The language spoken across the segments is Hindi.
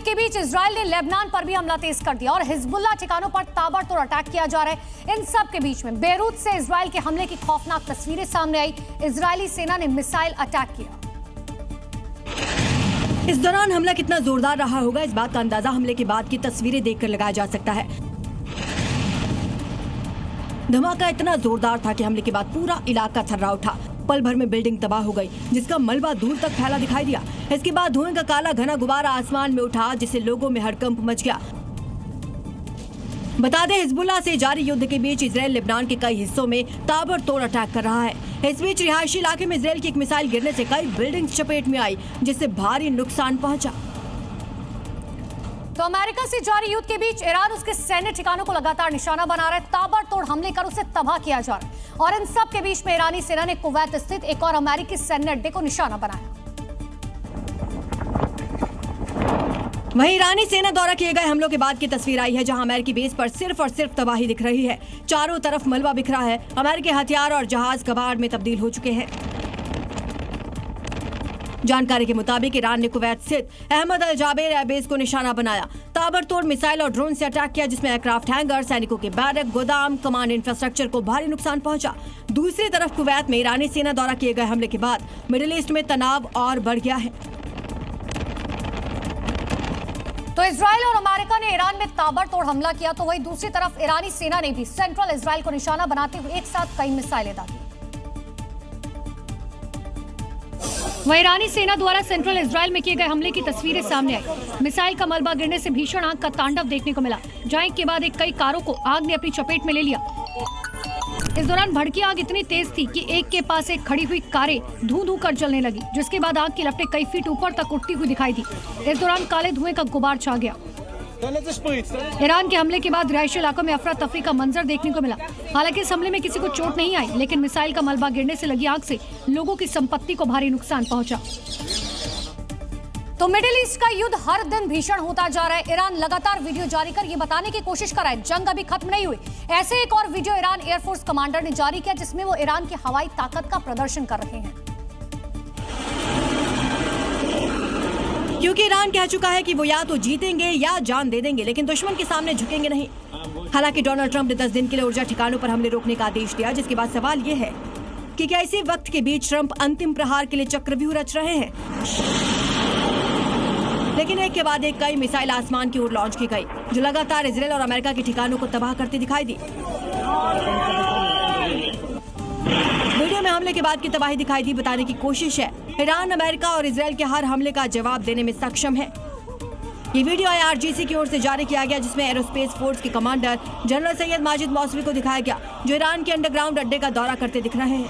के बीच इजराइल ने लेबनान पर भी हमला तेज कर दिया और हिजबुल्लाह ठिकानों पर ताबड़तोड़ अटैक किया जा रहा है। इन सब के बीच में बेरूत से इजराइल के हमले की खौफनाक तस्वीरें सामने आई। इजरायली सेना ने मिसाइल अटैक किया। इस दौरान हमला कितना जोरदार रहा होगा, इस बात का अंदाजा हमले के बाद की तस्वीरें देखकर लगाया जा सकता है। धमाका इतना जोरदार था कि हमले के बाद पूरा इलाका थर्रा उठा। पल भर में बिल्डिंग तबाह हो गई, जिसका मलबा दूर तक फैला दिखाई दिया। इसके बाद धुएं का काला घना गुब्बारा आसमान में उठा, जिससे लोगों में हड़कंप मच गया। बता दें, हिजबुल्लाह से जारी युद्ध के बीच इजराइल लेबनान के कई हिस्सों में ताबड़तोड़ अटैक कर रहा है। इस बीच रिहायशी इलाके में इजराइल की एक मिसाइल गिरने से कई बिल्डिंग्स चपेट में आई, जिससे भारी नुकसान पहुंचा। तो अमेरिका से जारी युद्ध के बीच ईरान उसके सैन्य ठिकानों को लगातार निशाना बना रहा है। ताबड़तोड़ हमले कर उसे तबाह किया जा रहा है और इन सब के बीच में ईरानी सेना ने कुवैत स्थित एक और अमेरिकी सैन्य अड्डे को निशाना बनाया। वहीं ईरानी सेना द्वारा किए गए हमलों के बाद की तस्वीर आई है, जहां अमेरिकी बेस पर सिर्फ और सिर्फ तबाही दिख रही है। चारों तरफ मलबा बिखरा है। अमेरिकी हथियार और जहाज कबाड़ में तब्दील हो चुके हैं। जानकारी के मुताबिक ईरान ने कुवैत स्थित अहमद अल जाबेर एयरबेस को निशाना बनाया। ताबड़तोड़ मिसाइल और ड्रोन से अटैक किया, जिसमें एयरक्राफ्ट हैंगर, सैनिकों के बैरक, गोदाम, कमांड इंफ्रास्ट्रक्चर को भारी नुकसान पहुंचा। दूसरी तरफ कुवैत में ईरानी सेना द्वारा किए गए हमले के बाद मिडिल ईस्ट में तनाव और बढ़ गया है। तो इजराइल और अमेरिका ने ईरान में ताबड़तोड़ हमला किया, तो वहीं दूसरी तरफ ईरानी सेना ने भी सेंट्रल इजराइल को निशाना बनाते हुए एक साथ कई मिसाइलें दागी। वहीं ईरानी सेना द्वारा सेंट्रल इजराइल में किए गए हमले की तस्वीरें सामने आई। मिसाइल का मलबा गिरने से भीषण आग का तांडव देखने को मिला, जहां एक के बाद एक कई कारों को आग ने अपनी चपेट में ले लिया। इस दौरान भड़की आग इतनी तेज थी कि एक के पास एक खड़ी हुई कारें धू धू कर जलने लगी, जिसके बाद आग की लपटें कई फीट ऊपर तक उठती हुई दिखाई दी। इस दौरान काले धुएं का गुबार छा गया। ईरान के हमले के बाद रिहायशी इलाकों में अफरा तफरी का मंजर देखने को मिला। हालांकि इस हमले में किसी को चोट नहीं आई, लेकिन मिसाइल का मलबा गिरने से लगी आग से लोगों की संपत्ति को भारी नुकसान पहुंचा। तो मिडिल ईस्ट का युद्ध हर दिन भीषण होता जा रहा है। ईरान लगातार वीडियो जारी कर ये बताने की कोशिश कर रहा है जंग अभी खत्म नहीं हुई। ऐसे एक और वीडियो ईरान एयरफोर्स कमांडर ने जारी किया, जिसमें वो ईरान की हवाई ताकत का प्रदर्शन कर रहे हैं। क्योंकि ईरान कह चुका है कि वो या तो जीतेंगे या जान दे देंगे, लेकिन दुश्मन के सामने झुकेंगे नहीं। हालांकि डोनाल्ड ट्रंप ने 10 दिन के लिए ऊर्जा ठिकानों पर हमले रोकने का आदेश दिया, जिसके बाद सवाल ये है कि क्या इसी वक्त के बीच ट्रंप अंतिम प्रहार के लिए चक्रव्यूह रच रहे हैं। लेकिन एक के बाद एक कई मिसाइल आसमान की ओर लॉन्च की गई, जो लगातार इजराइल और अमेरिका के ठिकानों को तबाह करती दिखाई दी। वीडियो में हमले के बाद की तबाही दिखाई दी बताने की कोशिश है। ईरान अमेरिका और इजराइल के हर हमले का जवाब देने में सक्षम है। ये वीडियो IRGC की ओर से जारी किया गया, जिसमें एरोस्पेस फोर्स के commander general Syed Majid Mousavi को दिखाया गया, जो ईरान के अंडरग्राउंड अड्डे का दौरा करते दिख रहे हैं।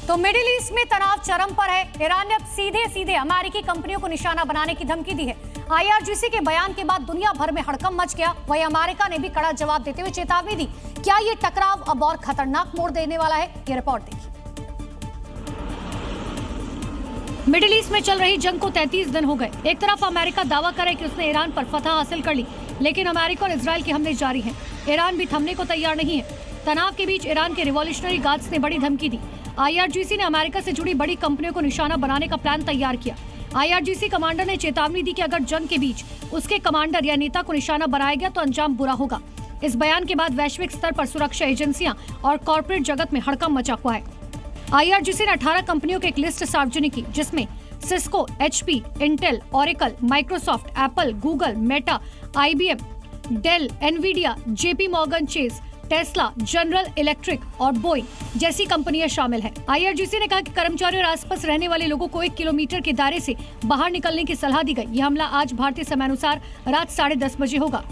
तो मिडिल ईस्ट में तनाव चरम पर है। ईरान ने अब सीधे सीधे अमेरिकी कंपनियों को निशाना बनाने की धमकी दी है। IRGC के बयान के बाद दुनिया भर में हड़कंप मच गया। वहीं अमेरिका ने भी कड़ा जवाब देते हुए चेतावनी दी। क्या ये टकराव अब और खतरनाक मोड़ देने वाला है? ये रिपोर्ट देखिए। मिडिल ईस्ट में चल रही जंग को 33 दिन हो गए। एक तरफ अमेरिका दावा करे कि उसने ईरान पर फतह हासिल कर ली, लेकिन अमेरिका और इजराइल के हमले जारी हैं। ईरान भी थमने को तैयार नहीं है। तनाव के बीच ईरान के रिवॉल्यूशनरी गार्ड्स ने बड़ी धमकी दी। IRGC ने अमेरिका से जुड़ी बड़ी कंपनियों को निशाना बनाने का प्लान तैयार किया। IRGC कमांडर ने चेतावनी दी कि अगर जंग के बीच उसके कमांडर या नेता को निशाना बनाया गया तो अंजाम बुरा होगा। इस बयान के बाद वैश्विक स्तर पर सुरक्षा एजेंसियां और कॉर्पोरेट जगत में हड़कंप मचा हुआ है। IRGC ने 18 कंपनियों की एक लिस्ट सार्वजनिक की, जिसमें Cisco, HP, Intel, Oracle, Microsoft, Apple, Google, Meta, IBM, Dell, Nvidia, JP Morgan Chase, Tesla, General Electric और बोइंग जैसी कंपनियां शामिल हैं। IRGC ने कहा कि कर्मचारियों और आसपास रहने वाले लोगों को 1 किलोमीटर के दायरे से बाहर निकलने की सलाह दी गई। यह हमला आज भारतीय समयानुसार रात 10:30 बजे होगा।